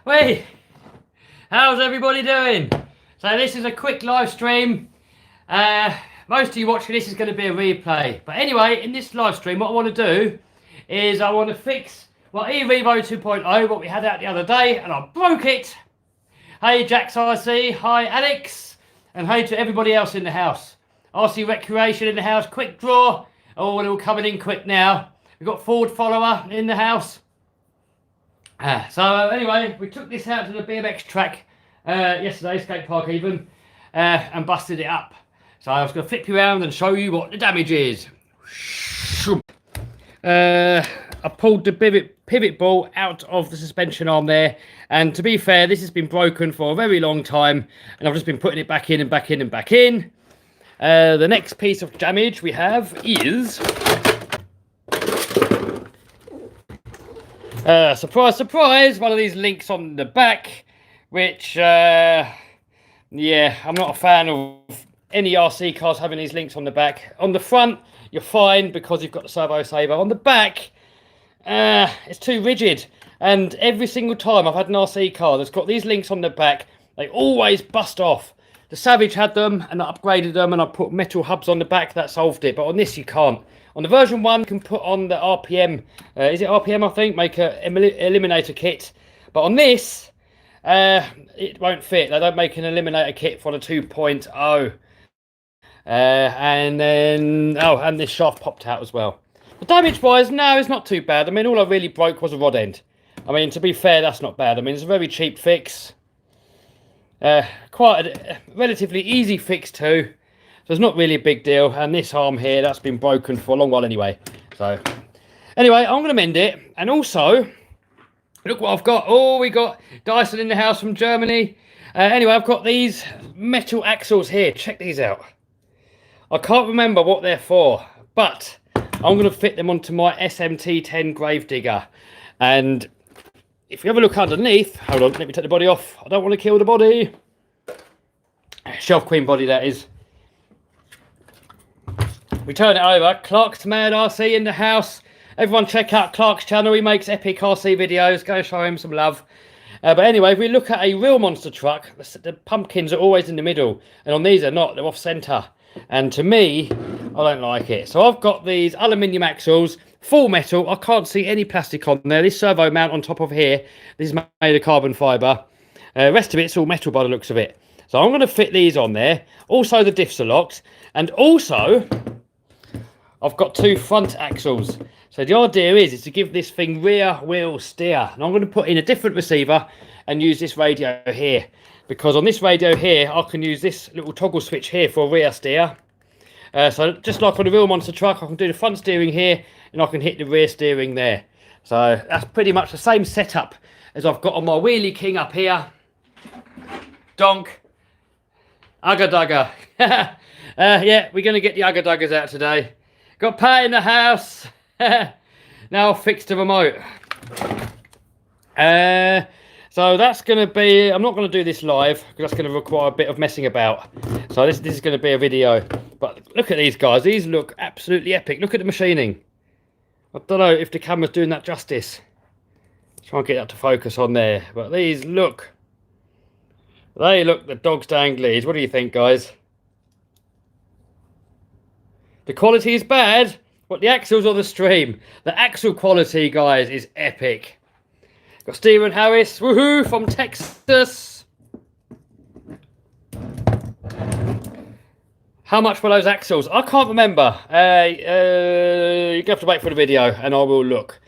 Hey, how's everybody doing? So this is a quick live stream. Most of you watching this is going to be a replay. But anyway, in this live stream, what I want to do is I want to fix Erevo 2.0, what we had out the other day, and I broke it. Hey, Jax RC, hi Alex, and hey to everybody else in the house. RC Recreation in the house, quick draw. Oh, they're all coming in quick now. We've got Ford Follower in the house. So anyway, we took this out to the BMX track yesterday, skate park even, and busted it up. So I was going to flip you around and show you what the damage is. I pulled the pivot ball out of the suspension arm there, and to be fair, this has been broken for a very long time, and I've just been putting it back in and back in and back in. The next piece of damage we have is... surprise, surprise, one of these links on the back, which, yeah, I'm not a fan of any RC cars having these links on the back. On the front, you're fine because you've got the servo saver. On the back, it's too rigid. And every single time I've had an RC car that's got these links on the back, they always bust off. The Savage had them, and I upgraded them, and I put metal hubs on the back. That solved it. But on this, you can't. On the version 1, you can put on the RPM. Is it RPM, I think? Make a eliminator kit. But on this, it won't fit. They don't make an eliminator kit for the 2.0. And then... Oh, and this shaft popped out as well. The damage-wise, no, it's not too bad. I mean, all I really broke was a rod end. I mean, to be fair, that's not bad. I mean, it's a very cheap fix. Quite a relatively easy fix too. So it's not really a big deal. And this arm here, that's been broken for a long while anyway. So, anyway, I'm going to mend it. And also, look what I've got. Oh, we got Dyson in the house from Germany. Anyway, I've got these metal axles here. Check these out. I can't remember what they're for, but I'm going to fit them onto my SMT10 Gravedigger. And if you have a look underneath, hold on, let me take the body off. I don't want to kill the body. Shelf Queen body, that is. We turn it over. Clark's Mad RC in the house. Everyone check out Clark's channel. He makes epic RC videos. Go show him some love. But anyway, if we look at a real monster truck, the pumpkins are always in the middle. And on these, they're not. They're off centre. And to me, I don't like it. So I've got these aluminium axles, full metal. I can't see any plastic on there. This servo mount on top of here, this is made of carbon fibre. The rest of it's all metal by the looks of it. So I'm going to fit these on there. Also, the diffs are locked. And also, I've got two front axles. So the idea is to give this thing rear wheel steer. And I'm going to put in a different receiver and use this radio here. Because on this radio here, I can use this little toggle switch here for rear steer. So just like on the real monster truck, I can do the front steering here and I can hit the rear steering there. So that's pretty much the same setup as I've got on my Wheelie King up here. Donk. Ugga dugger. Yeah, we're going to get the ugga duggers out today. Got Pat in the house. Now I'll fix the remote. So that's going to be... I'm not going to do this live because that's going to require a bit of messing about. So this is going to be a video. But look at these guys. These look absolutely epic. Look at the machining. I don't know if the camera's doing that justice. Try and get that to focus on there. But these look... They look the dog's danglies. What do you think, guys? The quality is bad. What, the axles or the stream? The axle quality, guys, is epic. Got Stephen Harris, woohoo, from Texas. How much were those axles? I can't remember. You have to wait for the video and I will look.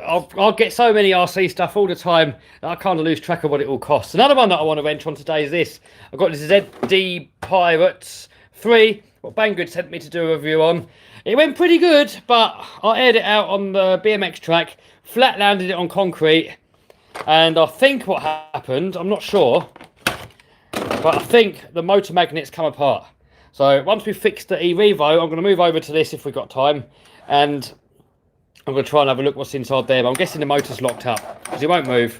I'll get so many RC stuff all the time that I kind of lose track of what it all costs. Another one that I want to venture on today is this. I've got this ZD Pirates 3, what Banggood sent me to do a review on. It went pretty good, but I aired it out on the BMX track, flat landed it on concrete, and I think what happened, I'm not sure, but I think the motor magnets come apart. So once we fix the Erevo, I'm going to move over to this if we've got time, and I'm going to try and have a look what's inside there, but I'm guessing the motor's locked up, because it won't move.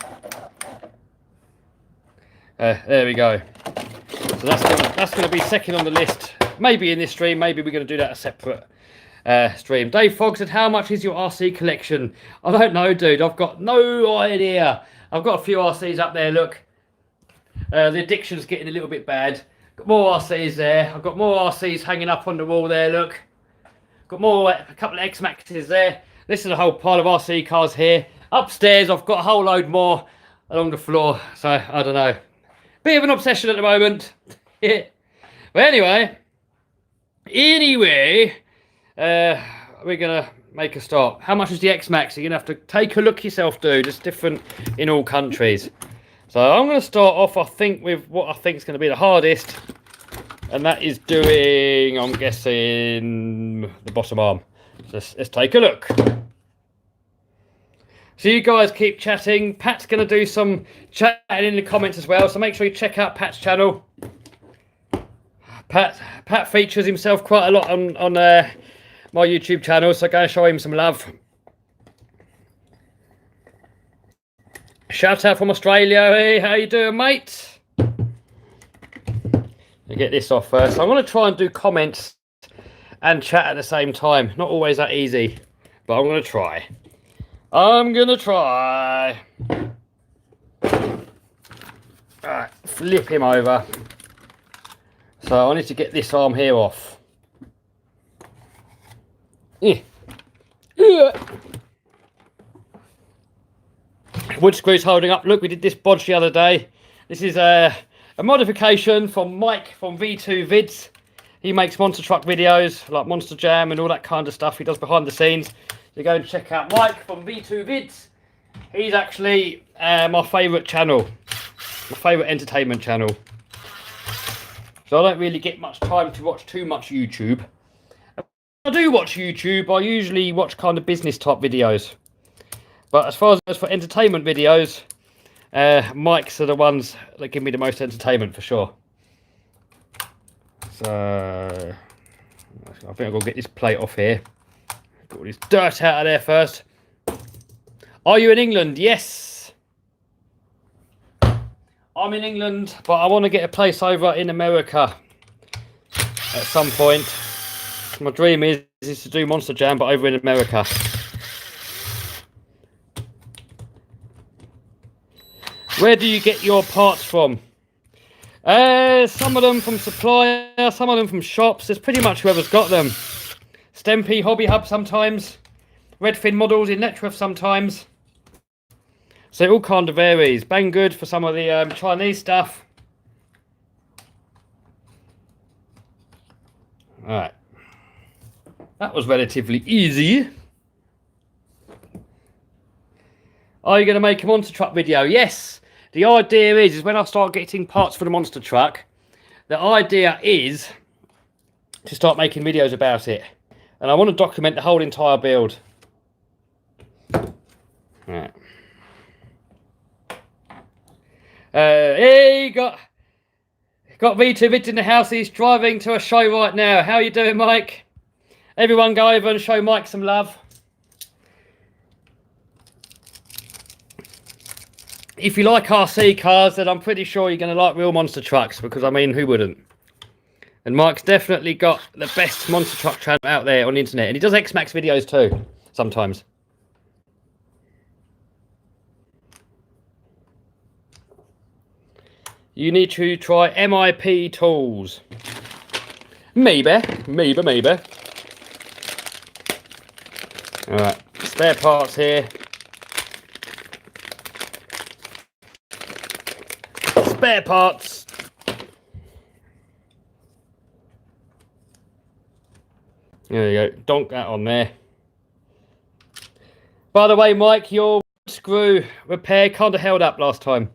There we go. So that's going to be second on the list. Maybe in this stream, maybe we're going to do that a separate stream. Dave Fogg said, how much is your RC collection? I don't know, dude. I've got no idea. I've got a few RCs up there, look. The addiction's getting a little bit bad. Got more RCs there. I've got more RCs hanging up on the wall there, look. Got more, a couple of X-Maxes there. This is a whole pile of RC cars here. Upstairs, I've got a whole load more along the floor. So, I don't know. Bit of an obsession at the moment. Yeah. But anyway, we're going to make a start. How much is the X-Max? You're going to have to take a look yourself, dude. It's different in all countries. So I'm going to start off, I think, with what I think is going to be the hardest. And that is doing, I'm guessing, the bottom arm. So let's take a look. So you guys keep chatting. Pat's going to do some chatting in the comments as well. So make sure you check out Pat's channel. Pat features himself quite a lot on my YouTube channel. So go and show him some love. Shout out from Australia. Hey, how you doing, mate? I'll get this off first. I'm going to try and do comments and chat at the same time. Not always that easy, but I'm going to try. Alright, flip him over. So I need to get this arm here off. Wood screws holding up. Look, we did this bodge the other day. This is a modification from Mike from V2 Vids. He makes monster truck videos like Monster Jam and all that kind of stuff. He does behind the scenes. So go and check out Mike from V2 Vids. He's actually my favourite channel. My favourite entertainment channel. So I don't really get much time to watch too much YouTube. If I do watch YouTube, I usually watch kind of business type videos. But as far as for entertainment videos, Mike's are the ones that give me the most entertainment for sure. So I think I've got to get this plate off here. Get all this dirt out of there first. Are you in England? Yes. I'm in England, but I want to get a place over in America at some point. My dream is to do Monster Jam, but over in America. Where do you get your parts from? Some of them from supplier, some of them from shops. It's pretty much whoever's got them. Stempy, Hobby Hub sometimes. Redfin Models in Netref sometimes. So it all kind of varies. Banggood for some of the Chinese stuff. Alright. That was relatively easy. Are you going to make a monster truck video? Yes. The idea is when I start getting parts for the monster truck, the idea is to start making videos about it. And I want to document the whole entire build. Right. Hey, got V2 Vids in the house. He's driving to a show right now. How you doing, Mike? Everyone go over and show Mike some love. If you like RC cars, then I'm pretty sure you're going to like real monster trucks, because, I mean, who wouldn't? And Mike's definitely got the best monster truck channel out there on the internet. And he does X-Max videos too, sometimes. You need to try MIP tools. Maybe. Alright, spare parts here. Spare parts. There you go. Donk that on there. By the way, Mike, your screw repair kind of held up last time.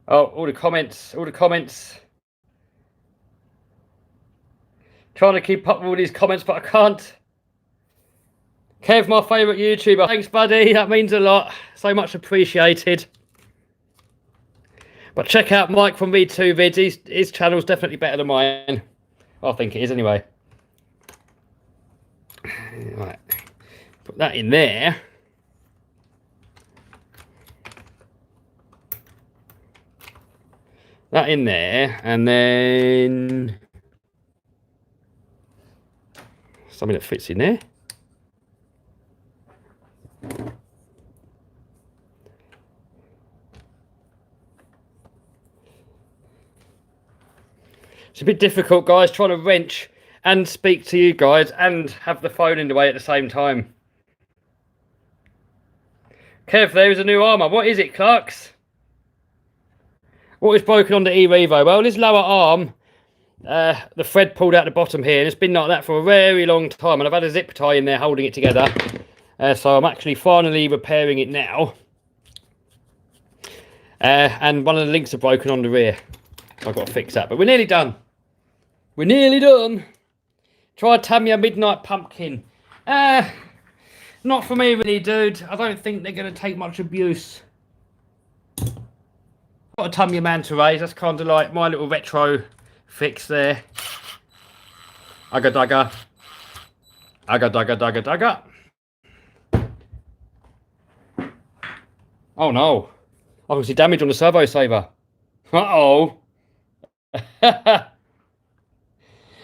Oh, all the comments. Trying to keep up with all these comments, but I can't. Kev, my favourite YouTuber. Thanks, buddy. That means a lot. So much appreciated. But check out Mike from V2 Vids. His channel's definitely better than mine. I think it is anyway. Right. Put that in there. that in there, and then something that fits in there. It's a bit difficult, guys, trying to wrench and speak to you guys and have the phone in the way at the same time. Kev, there is a new armour. What is it, Clarks? What is broken on the Erevo? Well, this lower arm, the thread pulled out the bottom here, and it's been like that for a very long time, and I've had a zip tie in there holding it together. So I'm actually finally repairing it now. And one of the links are broken on the rear. I've got to fix that, but we're nearly done. We're nearly done. Try Tamiya Midnight Pumpkin. Not for me really, dude. I don't think they're going to take much abuse. Got a Tamiya Manta Rays. That's kind of like my little retro fix there. Ugga dugga. Ugga dugga dugga dugga. Oh no. I can see damage on the servo saver. Uh-oh.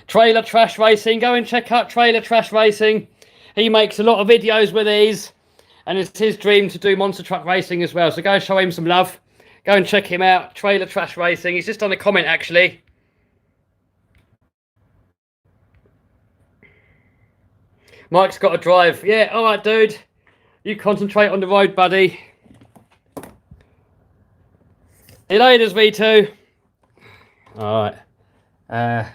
Trailer Trash Racing. Go and check out Trailer Trash Racing. He makes a lot of videos with these, and it's his dream to do monster truck racing as well. So go show him some love. Go and check him out. Trailer Trash Racing. He's just done a comment actually. Mike's got to drive. Yeah, all right, dude. You concentrate on the road, buddy. See you later, V2. All right.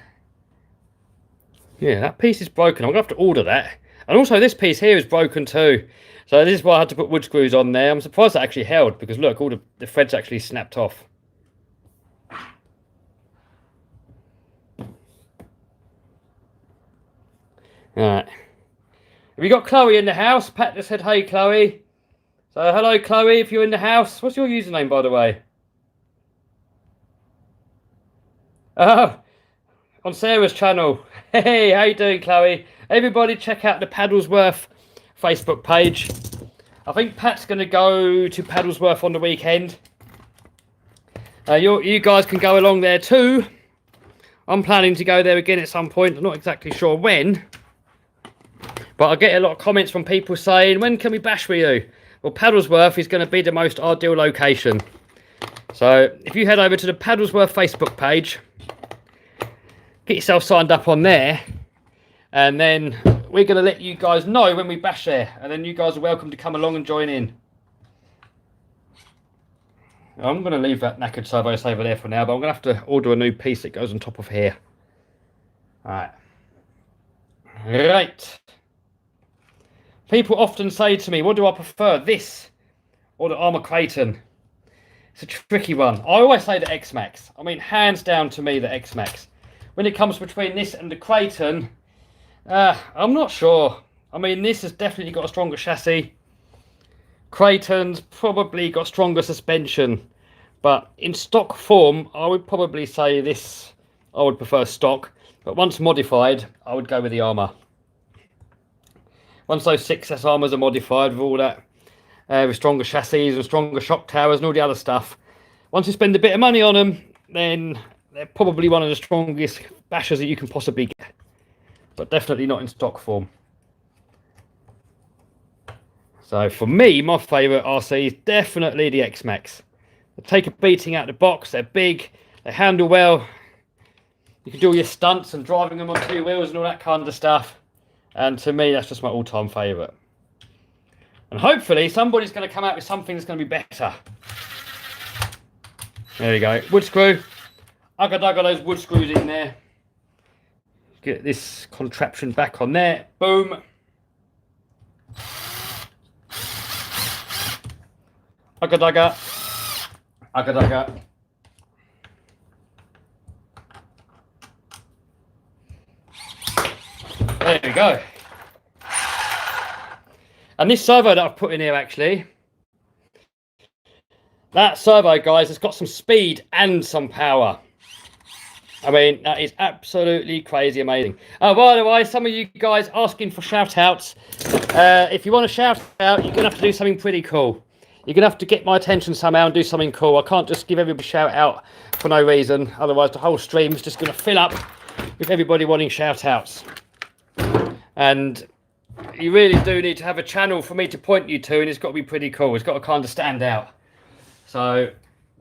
Yeah, that piece is broken. I'm going to have to order that. And also this piece here is broken too. So this is why I had to put wood screws on there. I'm surprised that actually held, because look, all the threads actually snapped off. Alright. Have you got Chloe in the house? Pat just said, hey Chloe. So hello Chloe, if you're in the house. What's your username, by the way? Oh, on Sarah's channel. Hey, how you doing, Chloe? Everybody check out the Paddlesworth Facebook page. I think Pat's going to go to Paddlesworth on the weekend. You guys can go along there too. I'm planning to go there again at some point. I'm not exactly sure when. But I get a lot of comments from people saying, when can we bash with you? Well, Paddlesworth is going to be the most ideal location. So if you head over to the Paddlesworth Facebook page, get yourself signed up on there, and then we're going to let you guys know when we bash there, and then you guys are welcome to come along and join in. I'm going to leave that knackered servo saver there for now, but I'm going to have to order a new piece that goes on top of here. Alright. Right. People often say to me, what do I prefer, this or the Armour Creighton? It's a tricky one. I always say the X-Max. I mean, hands down to me, the X-Max. When it comes between this and the Creighton, I'm not sure. I mean, this has definitely got a stronger chassis. Creighton's probably got stronger suspension. But in stock form, I would probably say this, I would prefer stock. But once modified, I would go with the Armour. Once those 6S Armours are modified with all that, with stronger chassis and stronger shock towers and all the other stuff, once you spend a bit of money on them, then they're probably one of the strongest bashers that you can possibly get. But definitely not in stock form. So for me, my favourite RC is definitely the X-Max. They take a beating out of the box, they're big, they handle well. You can do all your stunts and driving them on two wheels and all that kind of stuff. And to me, that's just my all-time favourite. And hopefully somebody's going to come out with something that's going to be better. There you go. Wood screw. I got those wood screws in there. Get this contraption back on there. Boom. Ugga dugga. Ugga dugga. There we go. And this servo that I've put in here, actually, that servo, guys, has got some speed and some power. I mean, that is absolutely crazy amazing. Oh, by the way, some of you guys asking for shout outs. If you want to shout out, you're going to have to do something pretty cool. You're going to have to get my attention somehow and do something cool. I can't just give everybody a shout out for no reason. Otherwise, the whole stream's just going to fill up with everybody wanting shout outs. And you really do need to have a channel for me to point you to, and it's got to be pretty cool. It's got to kind of stand out. So,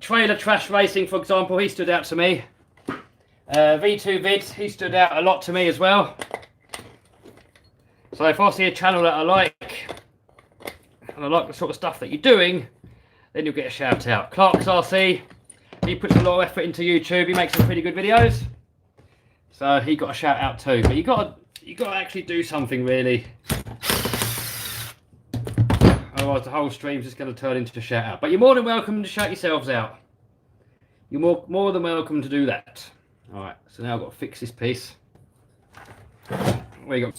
Trailer Trash Racing, for example, he stood out to me. V2 Vid, he stood out a lot to me as well. So if I see a channel that I like, and I like the sort of stuff that you're doing, then you'll get a shout out. Clark's RC, he puts a lot of effort into YouTube. He makes some pretty good videos, so he got a shout out too. But you got to actually do something really. Otherwise, the whole stream's just going to turn into a shout out. But you're more than welcome to shout yourselves out. You're more than welcome to do that. All right. So now I've got to fix this piece. Where you go?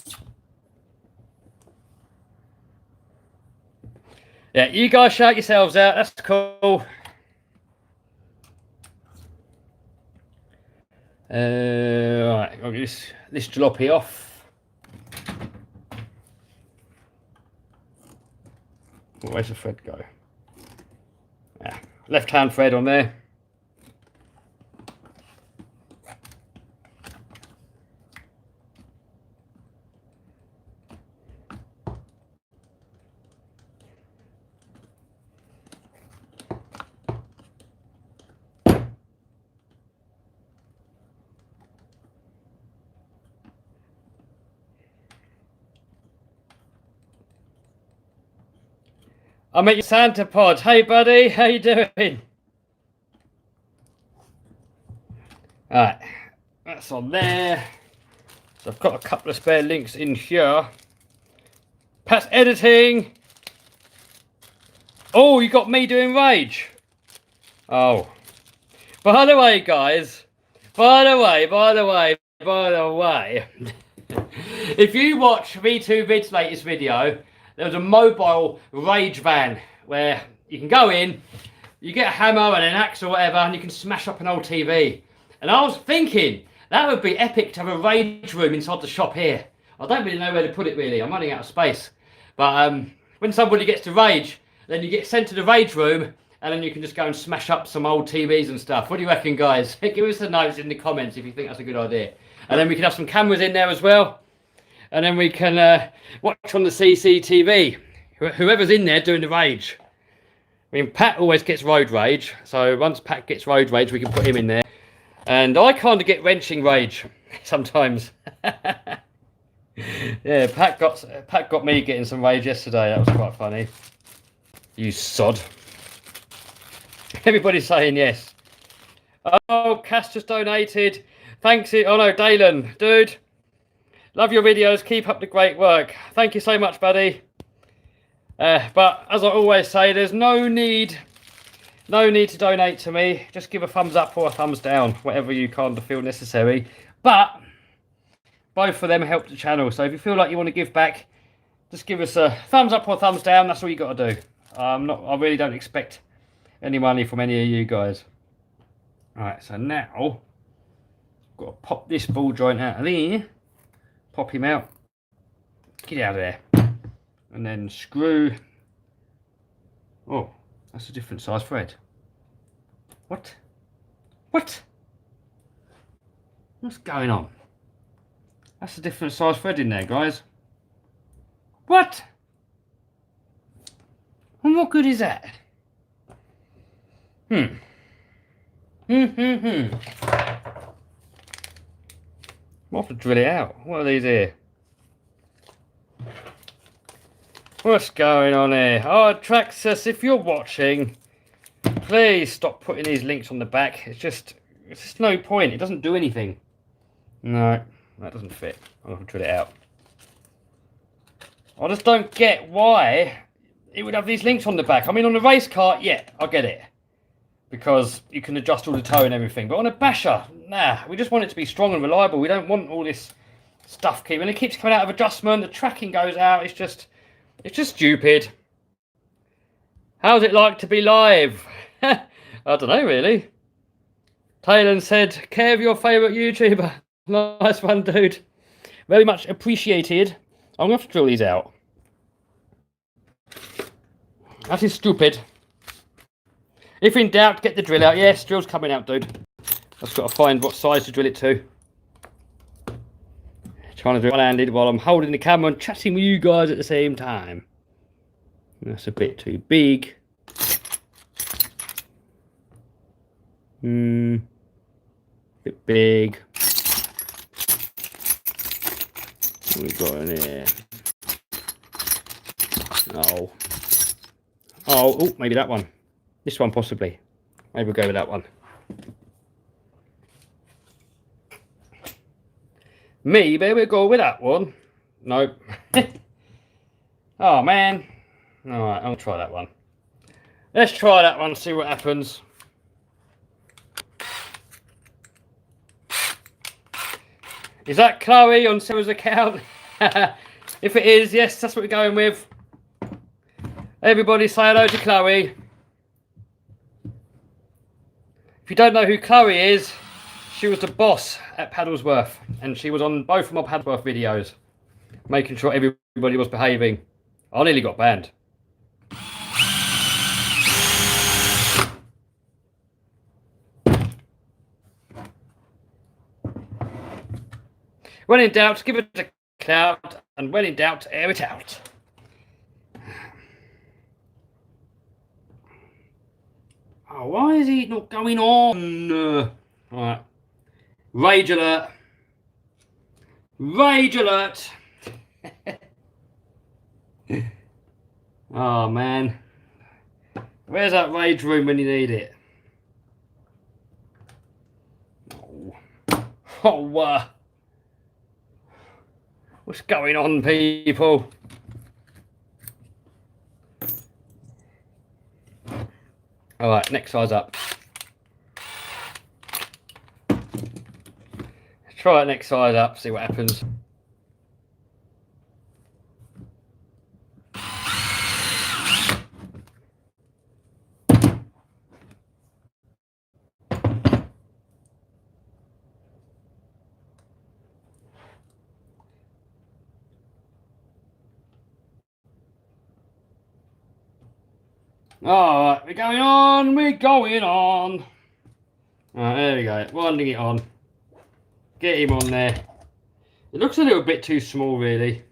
Yeah, you guys shout yourselves out. That's cool. Right, I'll get this jalopy off. Where's the thread go? Yeah, left-hand thread on there. I met you, Santa Pod. Hey, buddy, how you doing? Alright, that's on there. So I've got a couple of spare links in here. Pat's editing. Oh, you got me doing Rage. Oh. By the way, guys. By the way. If you watch V2 Vid's latest video, there was a mobile Rage van where you can go in, you get a hammer and an axe or whatever, and you can smash up an old TV. And I was thinking, that would be epic to have a Rage room inside the shop here. I don't really know where to put it really, I'm running out of space. But when somebody gets to Rage, then you get sent to the Rage room, and then you can just go and smash up some old TVs and stuff. What do you reckon, guys? Give us the notes in the comments if you think that's a good idea. And then we can have some cameras in there as well. And then we can watch on the CCTV, whoever's in there doing the Rage. I mean, Pat always gets road rage, so once Pat gets road rage, we can put him in there. And I kind of get wrenching rage sometimes. Yeah, Pat got me getting some rage yesterday. That was quite funny. You sod. Everybody's saying yes. Oh, Cass just donated. Thanks. Oh no, Dalen, dude. Love your videos. Keep up the great work. Thank you so much, buddy. But as I always say, there's no need to donate to me. Just give a thumbs up or a thumbs down, whatever you kind of feel necessary. But both of them help the channel. So if you feel like you want to give back, just give us a thumbs up or a thumbs down. That's all you got to do. I really don't expect any money from any of you guys. All right. So now I've got to pop this ball joint out of there. Pop him out, get out of there, and then screw. Oh, that's a different size thread. What? What's going on? That's a different size thread in there, guys. What? And what good is that? I'll have to drill it out. What are these here? What's going on here? Oh, Traxxas, if you're watching, please stop putting these links on the back. It's just no point. It doesn't do anything. No, that doesn't fit. I'll have to drill it out. I just don't get why it would have these links on the back. I mean, on the race car, yeah, I get it. Because you can adjust all the toe and everything. But on a basher, nah, we just want it to be strong and reliable. We don't want all this stuff keeping. It keeps coming out of adjustment, the tracking goes out, it's just stupid. How's it like to be live? I don't know really. Taylor said, care of your favourite YouTuber. Nice one, dude. Very much appreciated. I'm going to have to drill these out. That is stupid. If in doubt, get the drill out. Yes, drill's coming out, dude. I've just got to find what size to drill it to. Trying to do it one-handed while I'm holding the camera and chatting with you guys at the same time. That's a bit too big. Bit big. What we got in here? Oh. Oh, maybe that one. This one possibly. Maybe we'll go with that one. Maybe we'll go with that one. Nope. Oh man. Alright, I'll try that one. Let's try that one, see what happens. Is that Chloe on Sarah's account? If it is, yes, that's what we're going with. Everybody say hello to Chloe. If you don't know who Chloe is, she was the boss at Paddlesworth, and she was on both of my Paddlesworth videos, making sure everybody was behaving. I nearly got banned. When in doubt, give it a clout, and when in doubt, air it out. Oh, why is he not going on? Alright. Rage alert. Rage alert. Oh, man. Where's that rage room when you need it? Oh, what's going on, people? All right, next size up. Let's try it next size up, see what happens. Alright, we're going on. Alright, there we go. Winding it on. Get him on there. It looks a little bit too small, really.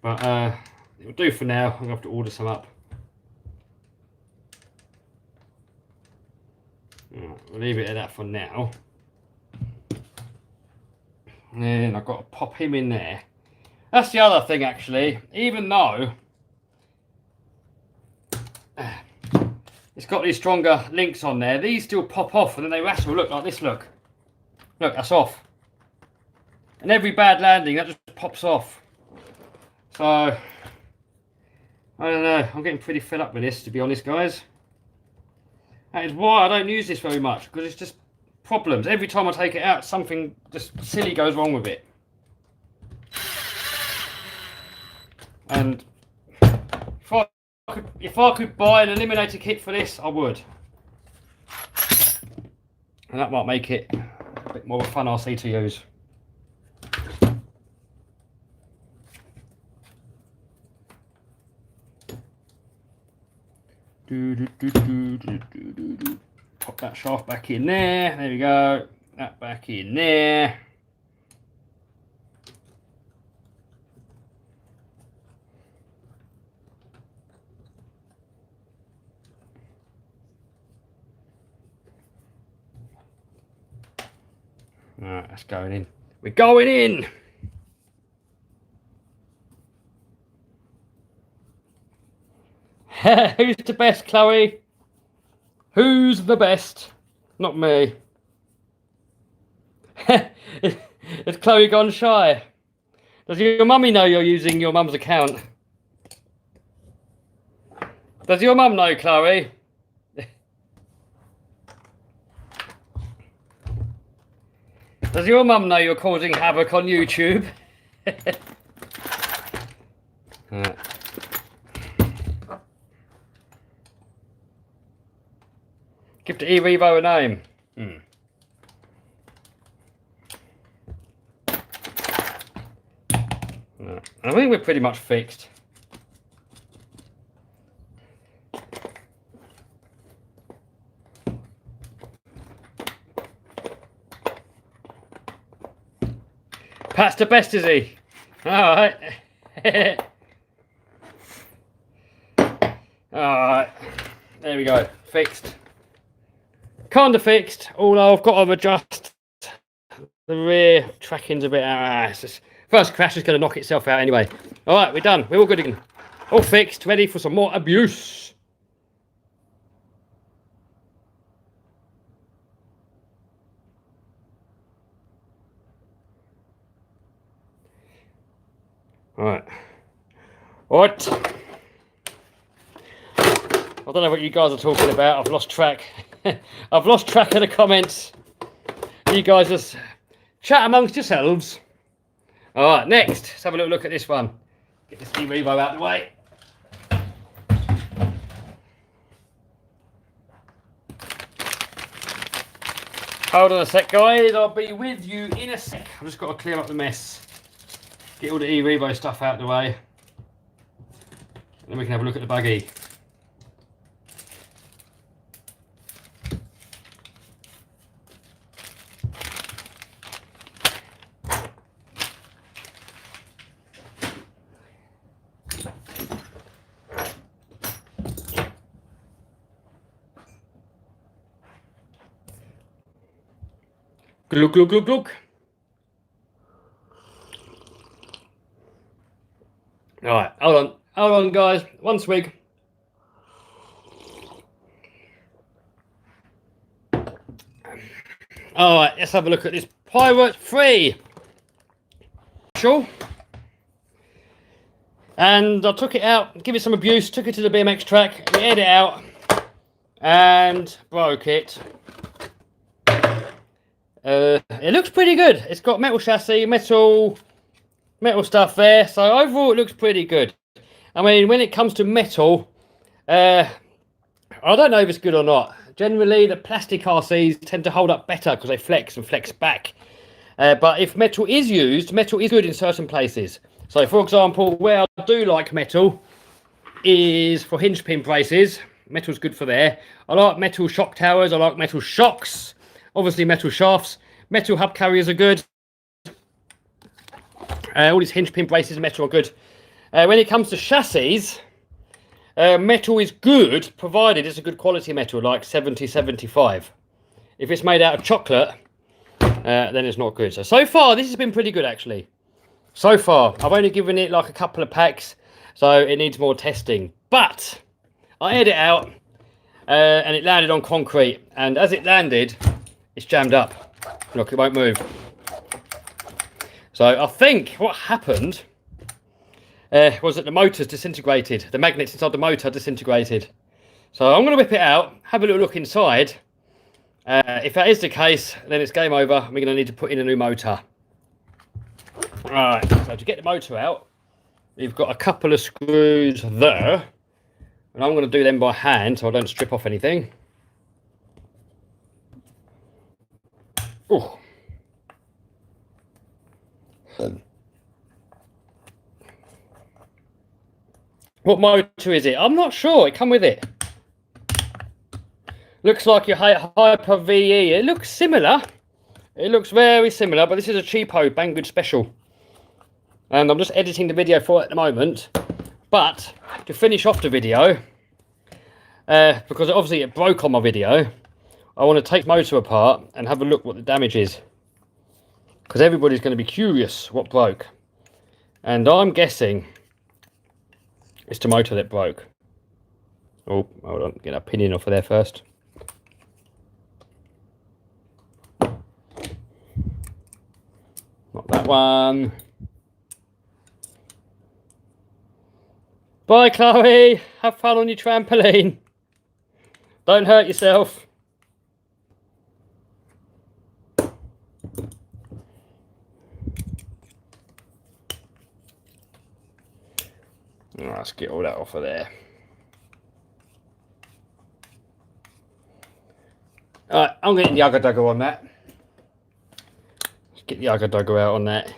But it'll do for now. I'm going to have to order some up. Alright, we'll leave it at that for now. And then I've got to pop him in there. That's the other thing, actually. Even though it's got these stronger links on there, these still pop off and then they rattle. Look, like this, look. Look, that's off. And every bad landing, that just pops off. So, I don't know. I'm getting pretty fed up with this, to be honest, guys. That is why I don't use this very much, because it's just problems. Every time I take it out, something just silly goes wrong with it. And if I could buy an eliminator kit for this, I would. And that might make it a bit more of a fun RC to use. Pop that shaft back in there. There we go. That back in there. Alright, that's going in. We're going in! Who's the best, Chloe? Who's the best? Not me. Has Chloe gone shy? Does your mummy know you're using your mum's account? Does your mum know, Chloe? Does your mum know you're causing havoc on YouTube? Right. Give the Erevo a name. Right. I think we're pretty much fixed. Pat's the best, is he? Alright. Alright. There we go. Fixed. Kinda fixed, although I've got to adjust the rear tracking's a bit first crash is going to knock itself out anyway. Alright, we're done. We're all good again. All fixed, ready for some more abuse. Alright. Alright. I don't know what you guys are talking about. I've lost track. I've lost track of the comments. You guys just chat amongst yourselves. Alright, next. Let's have a little look at this one. Get this Erevo out of the way. Hold on a sec, guys. I'll be with you in a sec. I've just got to clear up the mess. Get all the Erevo stuff out of the way. Then we can have a look at the buggy. Glug, glug, glug, glug. Alright, hold on guys, one swig. Alright, let's have a look at this Pirate 3. Sure. And I took it out, give it some abuse, took it to the BMX track, we aired it out, and broke it. It looks pretty good. It's got metal chassis, metal stuff there. So overall, it looks pretty good. I mean, when it comes to metal, I don't know if it's good or not. Generally, the plastic RCs tend to hold up better because they flex and flex back. But if metal is used, metal is good in certain places. So, for example, where I do like metal is for hinge pin braces. Metal's good for there. I like metal shock towers. I like metal shocks. Obviously, metal shafts. Metal hub carriers are good. All these hinge pin braces, metal are good. When it comes to chassis, metal is good, provided it's a good quality metal, like 70-75. If it's made out of chocolate, then it's not good. So far, this has been pretty good, actually. So far, I've only given it like a couple of packs, so it needs more testing. But I aired it out, and it landed on concrete. And as it landed, it's jammed up. Look, it won't move. So I think what happened was that the motor's disintegrated. The magnets inside the motor disintegrated. So I'm going to whip it out, have a little look inside. If that is the case, then it's game over. We're going to need to put in a new motor. Right, so to get the motor out, we've got a couple of screws there. And I'm going to do them by hand so I don't strip off anything. Oh. What motor is it? I'm not sure. It come with it. Looks like your Hyper VE. It looks similar. It looks very similar, but this is a cheapo Banggood special. And I'm just editing the video for it at the moment. But to finish off the video, because obviously it broke on my video, I want to take the motor apart and have a look what the damage is. Because everybody's going to be curious what broke. And I'm guessing it's the motor that broke. Oh, hold on. Get that pinion off of there first. Not that one. Bye, Chloe. Have fun on your trampoline. Don't hurt yourself. Let's get all that off of there. Alright, I'm getting the Ugga Dugger on that. Let's get the Ugga Dugger out on that.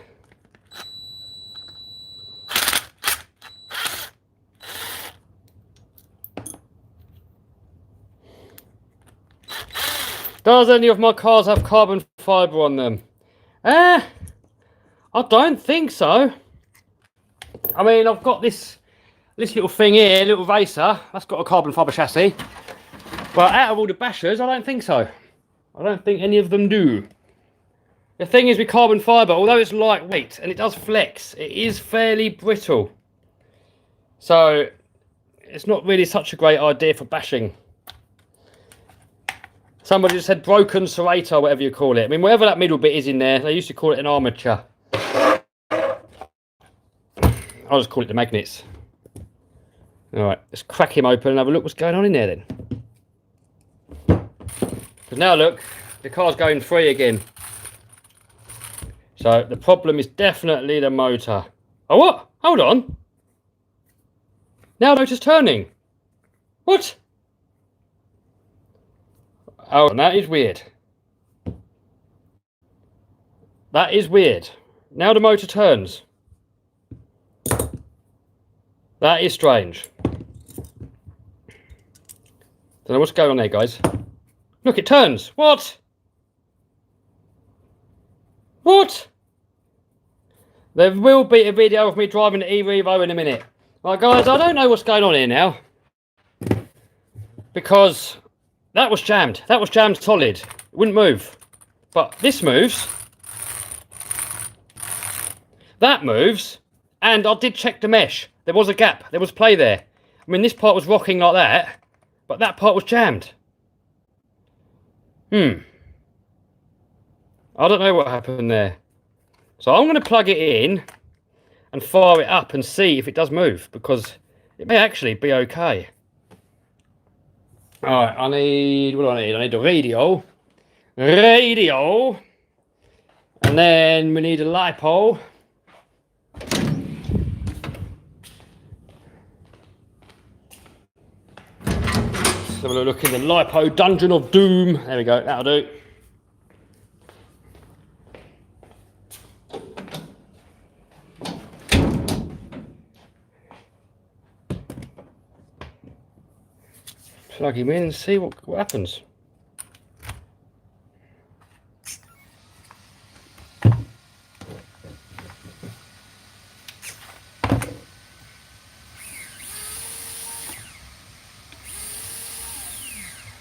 Does any of my cars have carbon fibre on them? I I don't think so. I mean, I've got this little thing here, little racer. That's got a carbon fibre chassis. But out of all the bashers, I don't think so. I don't think any of them do. The thing is with carbon fibre, although it's lightweight and it does flex, it is fairly brittle. So it's not really such a great idea for bashing. Somebody just said broken serrator, whatever you call it. I mean, whatever that middle bit is in there, they used to call it an armature. I'll just call it the magnets. Alright, let's crack him open and have a look what's going on in there then. Because now look, the car's going free again. So the problem is definitely the motor. Oh, what? Hold on. Now the motor's turning. What? Oh, that is weird. That is weird. Now the motor turns. That is strange. Don't know what's going on there, guys. Look, it turns. What? What? There will be a video of me driving the Erevo in a minute. Right, guys, I don't know what's going on here now. Because that was jammed. That was jammed solid. It wouldn't move. But this moves. That moves. And I did check the mesh. There was a gap. There was play there. I mean, this part was rocking like that. But that part was jammed. I don't know what happened there. So I'm going to plug it in and fire it up and see if it does move. Because it may actually be okay. Alright, I need... What do I need? I need a radio. Radio. And then we need a Lipo. Have a look in the Lipo Dungeon of Doom. There we go, that'll do. Plug him in and see what happens.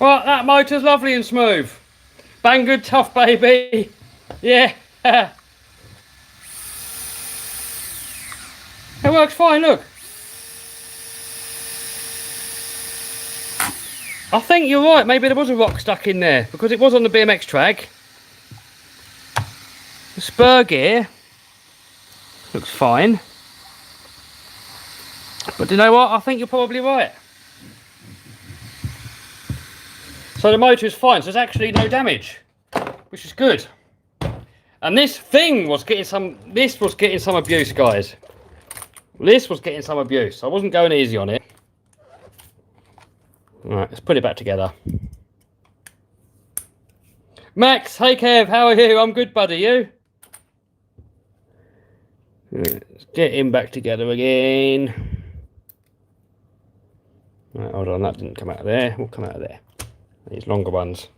Right, that motor's lovely and smooth. Banggood Stuff, baby. Yeah. It works fine, look. I think you're right, maybe there was a rock stuck in there because it was on the BMX track. The spur gear looks fine. But do you know what? I think you're probably right. So the motor is fine, so there's actually no damage, which is good. And this thing was getting some, abuse, guys. This was getting some abuse. I wasn't going easy on it. Alright, let's put it back together. Max, hey Kev, how are you? I'm good, buddy, you? Let's get him back together again. Right, hold on, that didn't come out of there. We'll come out of there. These longer ones.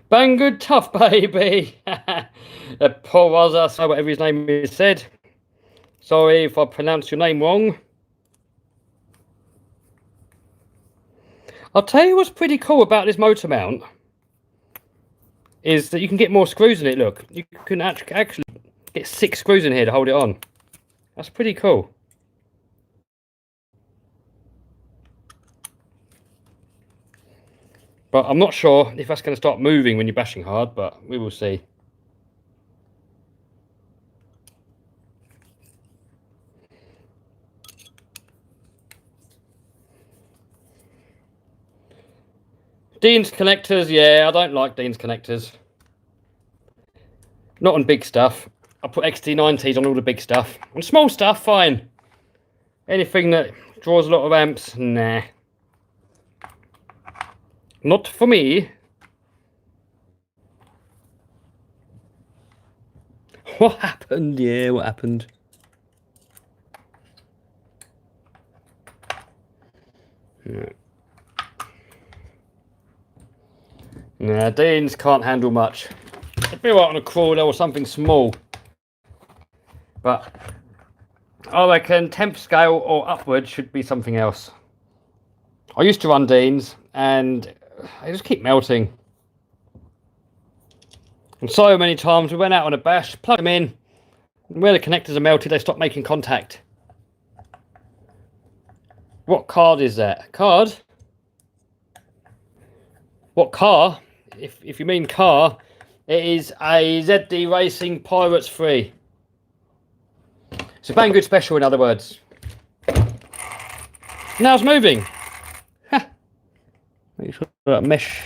Banggood Stuff, baby. Poor Rosa, so whatever his name is said. Sorry if I pronounced your name wrong. I'll tell you what's pretty cool about this motor mount is that you can get more screws in it. Look, you can actually get 6 screws in here to hold it on. That's pretty cool. But I'm not sure if that's going to start moving when you're bashing hard, but we will see. Dean's connectors, yeah, I don't like Dean's connectors. Not on big stuff. I put XT90s on all the big stuff. On small stuff, fine. Anything that draws a lot of amps, nah. Not for me. What happened? Yeah, what happened? Yeah, Deans can't handle much. It'd be right on a crawler or something small. But I reckon temp scale or upwards should be something else. I used to run Deans and they just keep melting. And so many times we went out on a bash, plug them in, and where the connectors are melted, they stop making contact. What card is that? Card? What car? If you mean car, it is a ZD Racing Pirates 3. It's a Banggood special, in other words. Now it's moving. Ha! Make sure that mesh.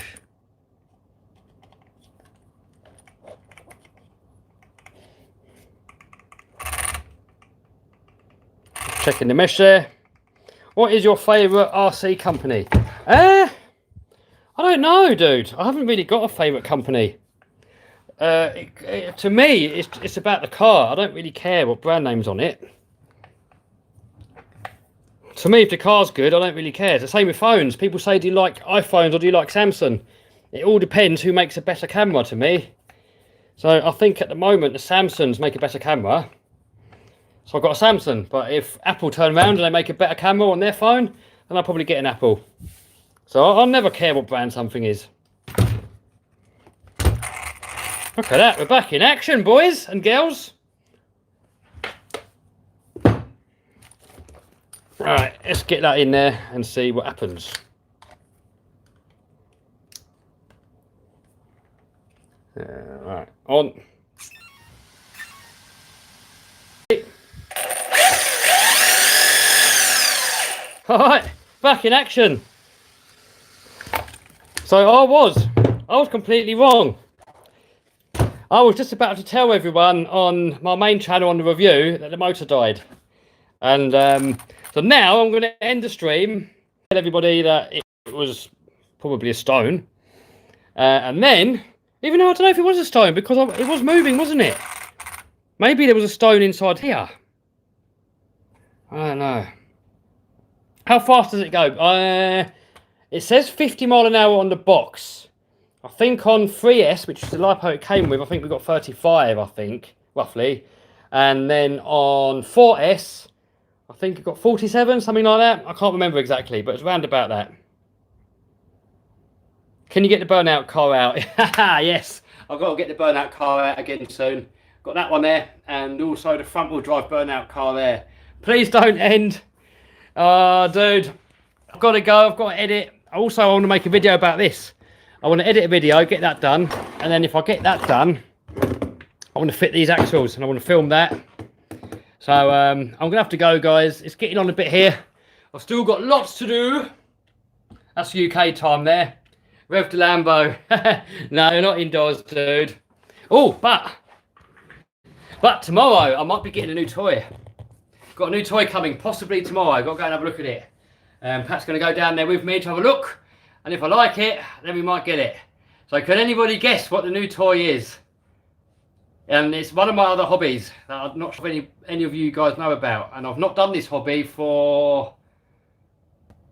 Checking the mesh there. What is your favourite RC company? I don't know, dude. I haven't really got a favourite company. To me, it's about the car. I don't really care what brand name's on it. To me, if the car's good, I don't really care. It's the same with phones. People say, do you like iPhones or do you like Samsung? It all depends who makes a better camera to me. So I think at the moment, the Samsungs make a better camera. So I've got a Samsung, but if Apple turn around and they make a better camera on their phone, then I'll probably get an Apple. So I'll never care what brand something is. Look at that, we're back in action, boys and girls. Right, let's get that in there and see what happens. Right, on. Alright, back in action. So I was completely wrong. I was just about to tell everyone on my main channel on the review that the motor died. And so now I'm going to end the stream, tell everybody that it was probably a stone. And then, even though I don't know if it was a stone, because it was moving, wasn't it? Maybe there was a stone inside here. I don't know. How fast does it go? It says 50 mile an hour on the box. I think on 3S, which is the Lipo it came with, I think we got 35, I think, roughly. And then on 4S, I think it got 47, something like that. I can't remember exactly, but it's round about that. Can you get the burnout car out? Yes, I've got to get the burnout car out again soon. Got that one there, and also the front wheel drive burnout car there. Please don't end. Dude, I've got to go, I've got to edit. Also, I want to make a video about this. I want to edit a video, get that done, and then if I get that done, I want to fit these axles, and I want to film that. So, I'm going to have to go, guys. It's getting on a bit here. I've still got lots to do. That's UK time there. Rev to Lambo. No, not indoors, dude. Oh, but tomorrow, I might be getting a new toy. Got a new toy coming, possibly tomorrow. Got to go and have a look at it. Pat's going to go down there with me to have a look. And if I like it, then we might get it. So can anybody guess what the new toy is? And it's one of my other hobbies that I'm not sure if any of you guys know about. And I've not done this hobby for,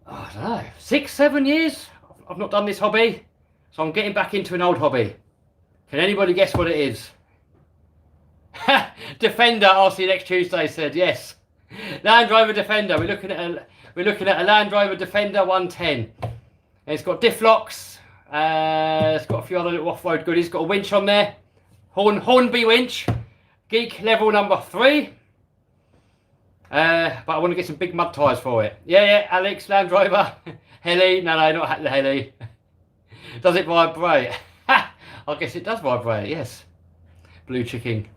I don't know, 6-7 years. I've not done this hobby. So I'm getting back into an old hobby. Can anybody guess what it is? Defender, I'll see you next Tuesday, said yes. Land Rover Defender. We're looking at a Land Rover Defender 110. And it's got diff locks. It's got a few other little off-road goodies. It's got a winch on there. Hornby winch. Geek level number 3. But I want to get some big mud tyres for it. Yeah, Alex, Land Rover. Heli. No, not the Heli. Does it vibrate? I guess it does vibrate, yes. Blue chicken.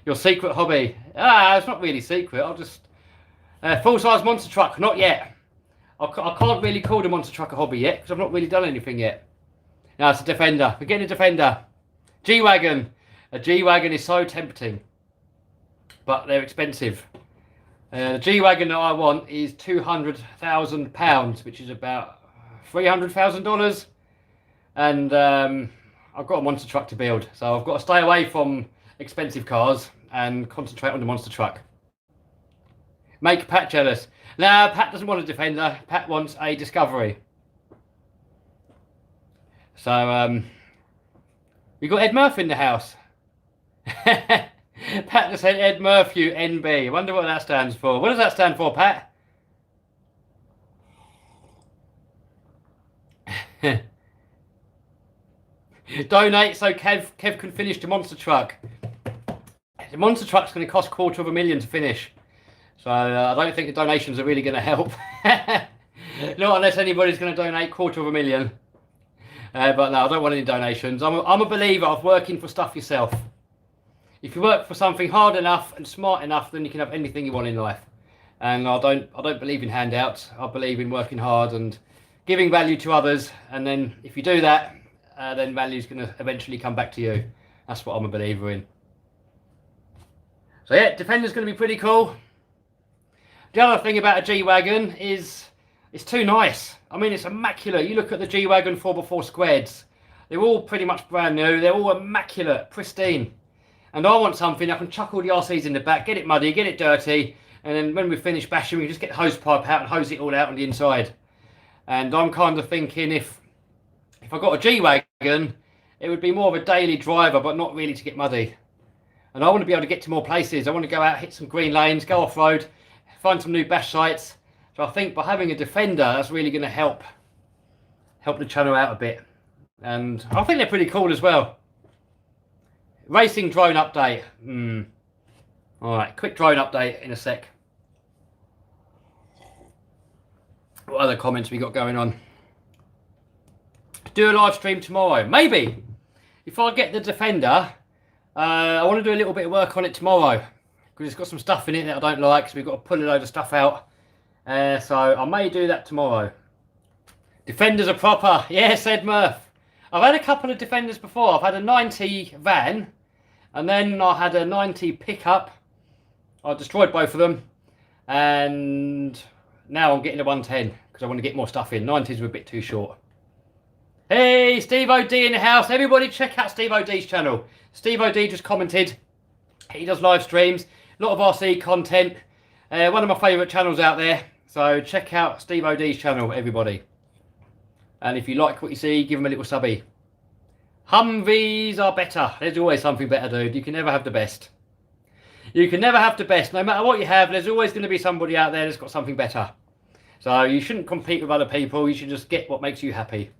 Your secret hobby. It's not really secret. I'll just... full-size monster truck. Not yet. I can't really call the monster truck a hobby yet, because I've not really done anything yet. No, it's a Defender. We're getting a Defender. G-Wagon. A G-Wagon is so tempting. But they're expensive. The G-Wagon that I want is £200,000, which is about $300,000. And I've got a monster truck to build. So I've got to stay away from expensive cars and concentrate on the monster truck. Make Pat jealous. Nah, Pat doesn't want a Defender. Pat wants a Discovery. So, we got Ed Murphy in the house. Pat just said Ed Murphy, NB. I wonder what that stands for. What does that stand for, Pat? Donate so Kev can finish the monster truck. The monster truck's going to cost $250,000 to finish. So I don't think the donations are really going to help. Not unless anybody's going to donate $250,000. But no, I don't want any donations. I'm a believer of working for stuff yourself. If you work for something hard enough and smart enough, then you can have anything you want in life. And I don't believe in handouts. I believe in working hard and giving value to others. And then if you do that, then value's going to eventually come back to you. That's what I'm a believer in. So yeah, Defender's going to be pretty cool. The other thing about a G-Wagon is it's too nice. I mean, it's immaculate. You look at the G-Wagon 4x4 squares. They're all pretty much brand new. They're all immaculate, pristine. And I want something I can chuck all the RCs in the back, get it muddy, get it dirty, and then when we finish bashing, we just get the hose pipe out and hose it all out on the inside. And I'm kind of thinking if I got a G-Wagon, it would be more of a daily driver, but not really to get muddy. And I want to be able to get to more places. I want to go out, hit some green lanes, go off-road, find some new bash sites. So I think by having a Defender, that's really going to help the channel out a bit. And I think they're pretty cool as well. Racing drone update. Alright, quick drone update in a sec. What other comments we got going on? Do a live stream tomorrow. Maybe. If I get the Defender, I want to do a little bit of work on it tomorrow. Because it's got some stuff in it that I don't like, so we've got to pull a load of stuff out. So I may do that tomorrow. Defenders are proper. Yes, Ed Murph. I've had a couple of Defenders before. I've had a 90 van, and then I had a 90 pickup. I destroyed both of them, and now I'm getting a 110 because I want to get more stuff in. 90s were a bit too short. Hey, Steve O.D. in the house. Everybody check out Steve O.D.'s channel. Steve O.D. just commented. He does live streams, a lot of RC content. One of my favourite channels out there. So check out Steve O.D.'s channel, everybody. And if you like what you see, give him a little subby. Humvees are better. There's always something better, dude. You can never have the best. You can never have the best. No matter what you have, there's always going to be somebody out there that's got something better. So you shouldn't compete with other people. You should just get what makes you happy.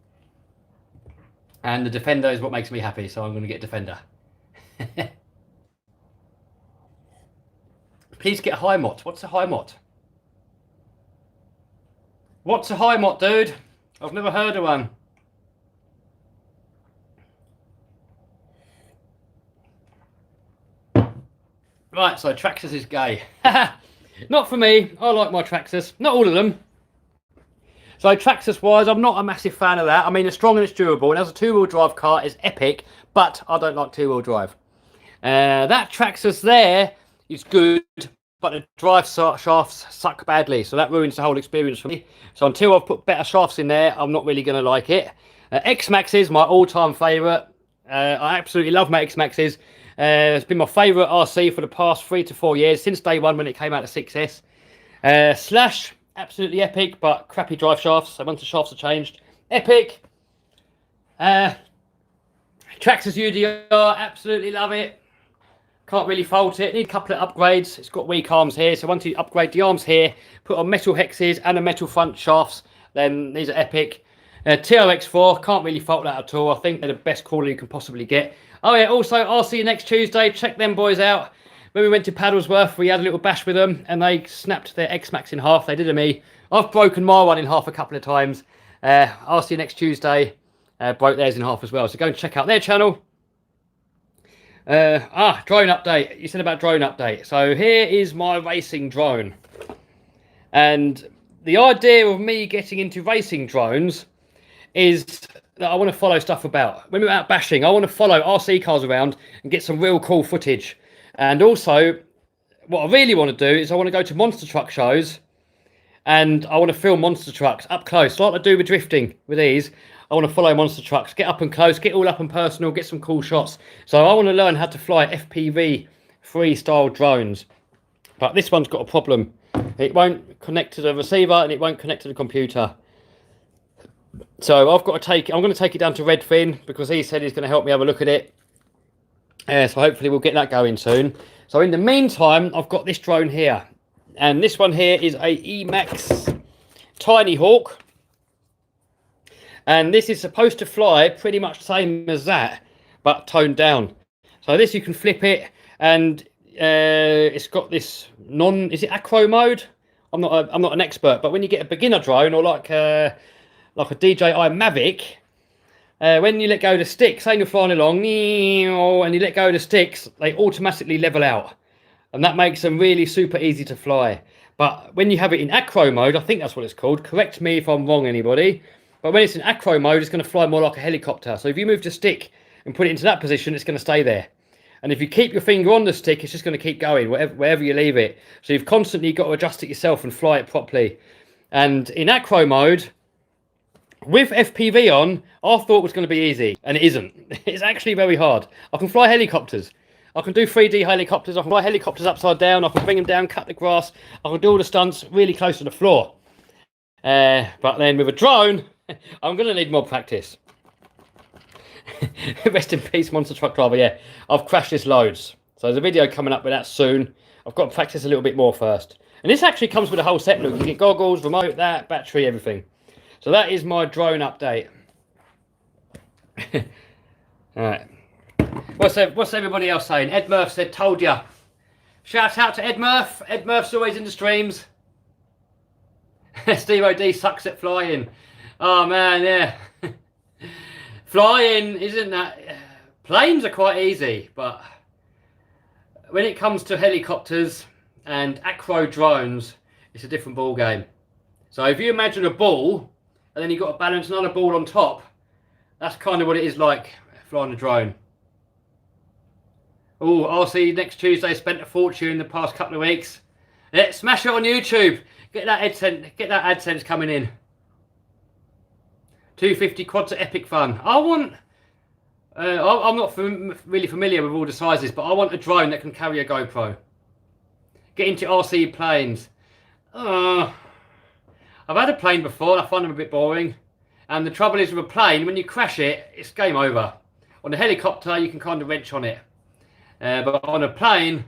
And the Defender is what makes me happy, so I'm going to get Defender. Please get a high mot. What's a high mot? What's a high mot, dude? I've never heard of one. Right, so Traxxas is gay. Not for me. I like my Traxxas. Not all of them. So Traxxas wise, I'm not a massive fan of that. I mean, it's strong and it's durable. And as a two-wheel drive car, it's epic. But I don't like two-wheel drive. That Traxxas there is good. But the drive shafts suck badly. So that ruins the whole experience for me. So until I've put better shafts in there, I'm not really going to like it. X-Max is my all-time favourite. I absolutely love my X-Maxes. It's been my favourite RC for the past 3 to 4 years, since day one when it came out of 6S. Slash, absolutely epic, but crappy drive shafts. So once the shafts are changed, epic. Traxxas UDR, absolutely love it. Can't really fault it. Need a couple of upgrades. It's got weak arms here, so once you upgrade the arms here, put on metal hexes and a metal front shafts, then these are epic. TRX4, can't really fault that at all. I think they're the best quality you can possibly get. Oh yeah, also, I'll see you next Tuesday. Check them boys out. When we went to Paddlesworth, we had a little bash with them, and they snapped their X-Max in half. They did to me. I've broken my one in half a couple of times. I'll see you next Tuesday. Broke theirs in half as well. So go and check out their channel. Drone update. You said about drone update. So here is my racing drone. And the idea of me getting into racing drones is that I want to follow stuff about. When we're out bashing, I want to follow RC cars around and get some real cool footage. And also, what I really want to do is I want to go to monster truck shows and I want to film monster trucks up close, like I do with drifting with these. I want to follow monster trucks, get up and close, get all up and personal, get some cool shots. So I want to learn how to fly FPV freestyle drones. But this one's got a problem. It won't connect to the receiver and it won't connect to the computer. So I'm going to take it down to Redfin because he said he's going to help me have a look at it. So hopefully we'll get that going soon. So in the meantime, I've got this drone here. And this one here is a Emacs Tiny Hawk. And this is supposed to fly pretty much the same as that, but toned down. So this, you can flip it, and it's got this is it acro mode? I'm not an expert, but when you get a beginner drone or like a DJI Mavic, when you let go of the sticks, say you're flying along, and you let go of the sticks, they automatically level out, and that makes them really super easy to fly. But when you have it in acro mode, I think that's what it's called. Correct me if I'm wrong, anybody. But when it's in acro mode, it's going to fly more like a helicopter. So if you move the stick and put it into that position, it's going to stay there. And if you keep your finger on the stick, it's just going to keep going wherever you leave it. So you've constantly got to adjust it yourself and fly it properly. And in acro mode, with FPV on, I thought it was going to be easy, and it isn't. It's actually very hard. I can fly helicopters. I can do 3D helicopters. I can fly helicopters upside down. I can bring them down, cut the grass. I can do all the stunts really close to the floor. But then with a drone, I'm going to need more practice. Rest in peace, monster truck driver. Yeah, I've crashed this loads. So there's a video coming up with that soon. I've got to practice a little bit more first. And this actually comes with a whole set. Look, you can get goggles, remote, that, battery, everything. So that is my drone update. Alright. What's everybody else saying? Ed Murph said, told ya. Shout out to Ed Murph. Ed Murph's always in the streams. Steve OD sucks at flying. Oh man, yeah. Flying isn't that. Planes are quite easy, but when it comes to helicopters and acro drones, it's a different ball game. So if you imagine a ball, and then you've got to balance another ball on top, that's kind of what it is like flying a drone. Oh, RC next Tuesday spent a fortune the past couple of weeks. Yeah, smash it on YouTube. Get that AdSense coming in. 250 quads are epic fun. I want. I'm not really familiar with all the sizes, but I want a drone that can carry a GoPro. Get into RC planes. I've had a plane before, and I find them a bit boring. And the trouble is with a plane, when you crash it, it's game over. On a helicopter, you can kind of wrench on it. But on a plane,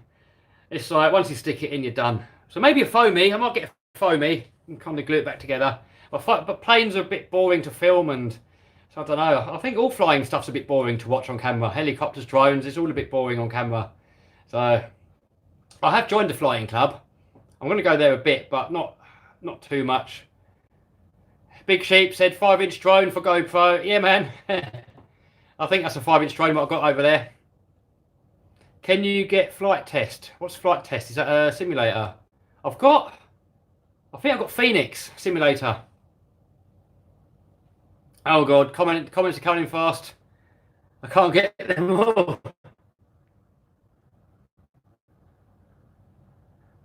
it's like once you stick it in, you're done. So maybe a foamy. I might get a foamy and kind of glue it back together. But planes are a bit boring to film, and so I don't know. I think all flying stuff's a bit boring to watch on camera. Helicopters, drones, it's all a bit boring on camera. So I have joined the flying club. I'm going to go there a bit, but not too much. Big Sheep said 5-inch drone for GoPro. Yeah, man. I think that's a 5-inch drone what I've got over there. Can you get flight test? What's flight test? Is that a simulator? I think I've got Phoenix simulator. Oh god, comments are coming fast. I can't get them all.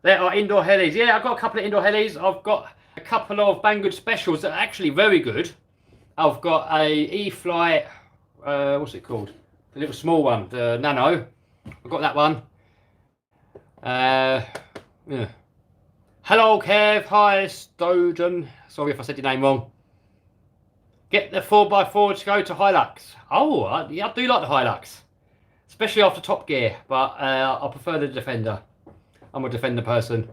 There are indoor helis. Yeah, I've got a couple of indoor helis. I've got a couple of Banggood specials that are actually very good. I've got a E-Flight, what's it called? The little small one, the Nano. I've got that one. Yeah. Hello, Kev. Hi, Stojan. Sorry if I said your name wrong. Get the 4x4 to go to Hilux. Oh, yeah, I do like the Hilux. Especially after Top Gear, but I prefer the Defender. I'm a Defender person.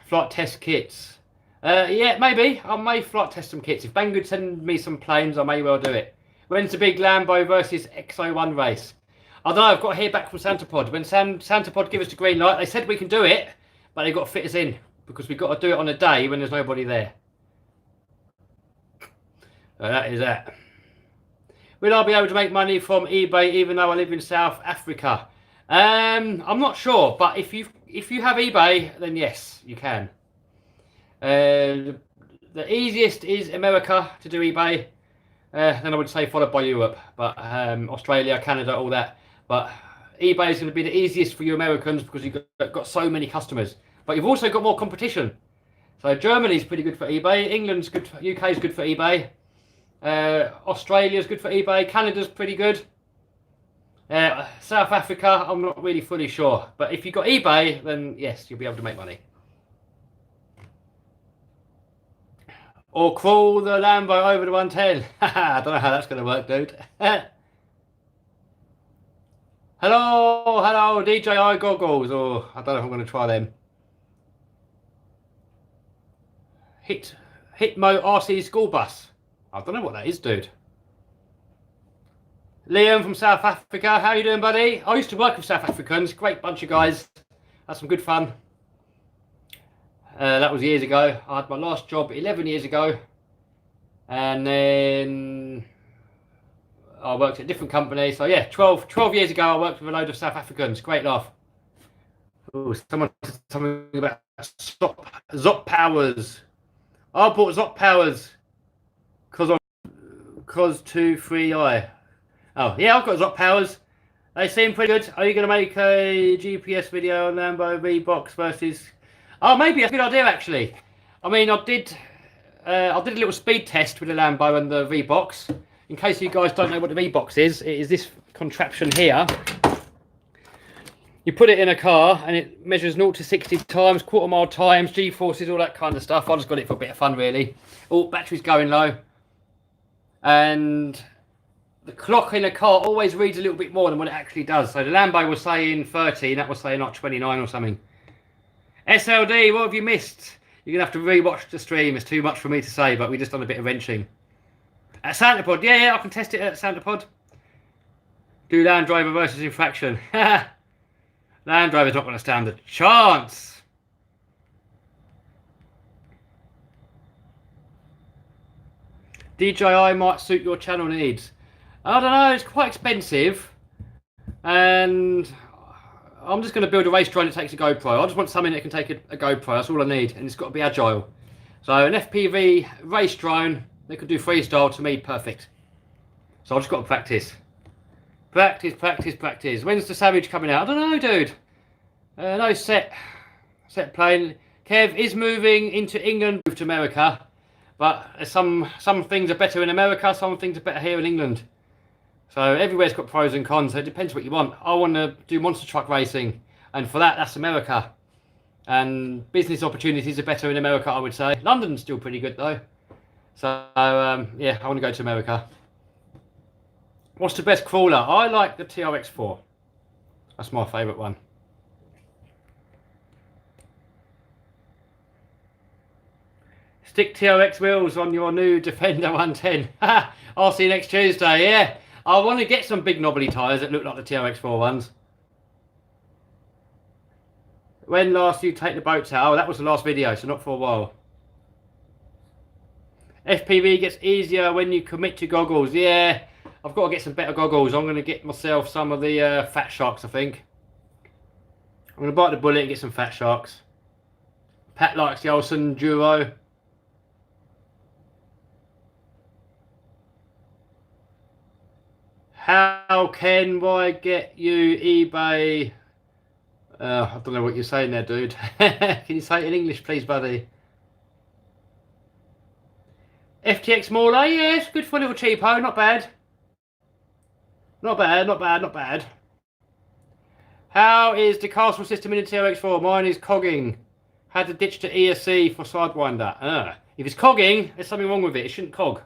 Flight test kits. Yeah, maybe. I may flight test some kits. If Banggood send me some planes, I may well do it. When's the big Lambo versus XO1 race? I don't know, I've got to hear back from Santapod. When Santapod give us the green light, they said we can do it, but they've got to fit us in, because we've got to do it on a day when there's nobody there. So that is that. Will I be able to make money from eBay even though I live in South Africa? I'm not sure, but if you have eBay, then yes, you can. The easiest is America to do eBay. Then I would say followed by Europe, but Australia, Canada, all that. But eBay is going to be the easiest for you Americans because you've got so many customers. But you've also got more competition. So Germany's pretty good for eBay. England's good. UK's good for eBay. Australia's good for eBay. Canada's pretty good. South Africa, I'm not really fully sure. But if you've got eBay, then yes, you'll be able to make money. Or crawl the Lambo over the 110. I don't know how that's going to work, dude. Hello, DJI goggles. Or I don't know if I'm going to try them. Hitmo RC school bus. I don't know what that is, dude. Liam from South Africa. How you doing, buddy? I used to work with South Africans. Great bunch of guys. Had some good fun. That was years ago. I had my last job 11 years ago. And then I worked at a different company. So yeah, 12 years ago I worked with a load of South Africans. Great laugh. Ooh, someone said something about Zop Powers. I bought Zop Powers because 2-3i. Oh yeah, I've got Zop Powers. They seem pretty good. Are you going to make a GPS video on Lambo V-Box versus... Oh, maybe that's a good idea, actually. I mean, I did a little speed test with the Lambo and the V-Box. In case you guys don't know what the V-Box is, it is this contraption here. You put it in a car and it measures 0 to 60 times, quarter mile times, G-forces, all that kind of stuff. I just got it for a bit of fun, really. Oh, battery's going low. And the clock in a car always reads a little bit more than what it actually does. So the Lambo was saying 30, and that was saying like 29 or something. SLD, what have you missed? You're going to have to re-watch the stream. It's too much for me to say, but we just done a bit of wrenching. At Santapod, yeah, I can test it at Santapod. Do Land Rover versus Infraction. Land Rover's not going to stand a chance. DJI might suit your channel needs. I don't know, it's quite expensive. And I'm just going to build a race drone that takes a GoPro. I just want something that can take a GoPro. That's all I need. And it's got to be agile. So an FPV race drone that could do freestyle, to me, perfect. So I've just got to practice. Practice. When's the Savage coming out? I don't know, dude. No set plane. Kev is moving into England, move to America. But some things are better in America, some things are better here in England. So everywhere's got pros and cons, so it depends what you want. I want to do monster truck racing, and for that's America. And business opportunities are better in America, I would say. London's still pretty good though. So yeah, I want to go to America. What's the best crawler? I like the TRX4. That's my favourite one. Stick TRX wheels on your new Defender 110. I'll see you next Tuesday, yeah. I want to get some big knobbly tyres that look like the TRX4 ones. When last you take the boats out? Oh, that was the last video, so not for a while. FPV gets easier when you commit to goggles. Yeah, I've got to get some better goggles. I'm going to get myself some of the Fat Sharks, I think. I'm going to bite the bullet and get some Fat Sharks. Pat likes the Olsen Duro. How can I get you eBay? I don't know what you're saying there, dude. Can you say it in English, please, buddy? FTX Mauler, yes, good for a little cheapo, not bad. Not bad. How is the castle system in the TRX4? Mine is cogging. Had to ditch to ESC for Sidewinder. If it's cogging, there's something wrong with it. It shouldn't cog.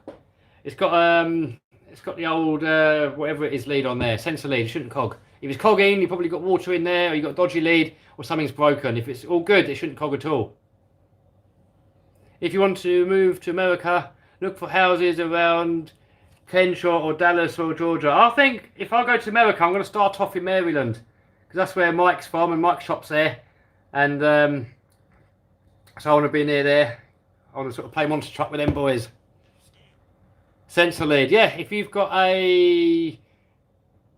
It's got the old whatever it is lead on there, sensor lead. It shouldn't cog. If it's cogging, you've probably got water in there, or you've got a dodgy lead, or something's broken. If it's all good, it shouldn't cog at all. If you want to move to America, look for houses around Kenshaw or Dallas or Georgia. I think if I go to America, I'm going to start off in Maryland, because that's where Mike's from and Mike's shop's there. And so I want to be near there. I want to sort of play monster truck with them boys. Sensor lead, yeah. If you've got a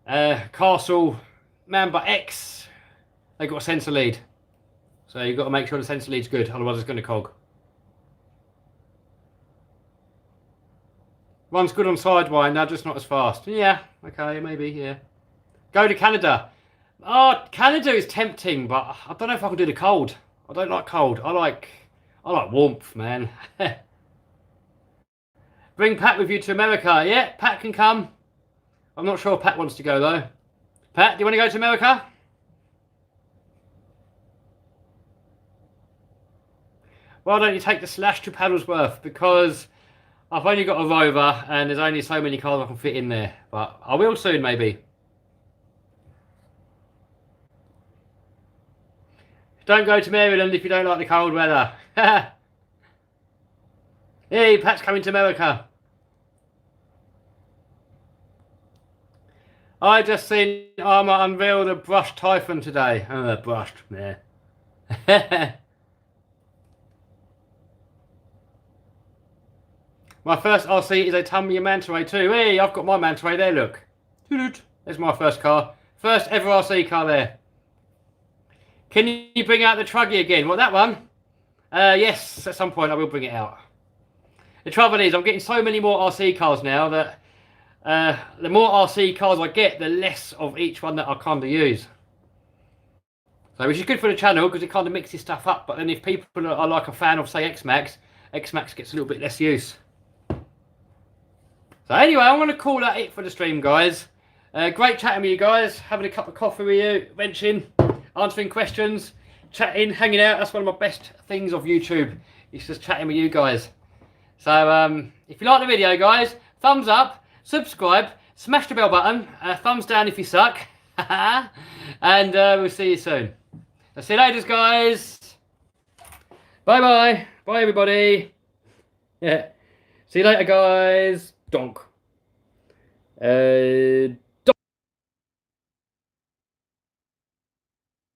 Castle Mamba X, they've got a sensor lead. So you've got to make sure the sensor lead's good, otherwise it's going to cog. One's good on Sidewinder, just not as fast. Yeah, okay, maybe, yeah. Go to Canada. Oh, Canada is tempting, but I don't know if I can do the cold. I don't like cold. I like warmth, man. Bring Pat with you to America. Yeah, Pat can come. I'm not sure if Pat wants to go though. Pat, do you want to go to America? Why don't you take the Slash to Paddlesworth? Because I've only got a Rover and there's only so many cars I can fit in there. But I will soon, maybe. Don't go to Maryland if you don't like the cold weather. Hey, Pat's coming to America. I just seen Armour unveil the brushed Typhon today. Oh, brushed, yeah. My first RC is a Tamiya Manta Ray too. Hey, I've got my Manta Ray there, look. There's my first car. First ever RC car there. Can you bring out the Truggy again? What, that one? Yes, at some point I will bring it out. The trouble is, I'm getting so many more RC cars now that the more RC cars I get, the less of each one that I kind of use. So, which is good for the channel because it kind of mixes stuff up. But then if people are like a fan of, say, X-Max gets a little bit less use. So anyway, I'm going to call that it for the stream, guys. Great chatting with you guys, having a cup of coffee with you, wrenching, answering questions, chatting, hanging out. That's one of my best things of YouTube. It's just chatting with you guys. So if you like the video, guys, thumbs up, subscribe, smash the bell button, thumbs down if you suck, and we'll see you soon. So see you later, guys. Bye bye. Bye everybody. Yeah. See you later, guys. Donk.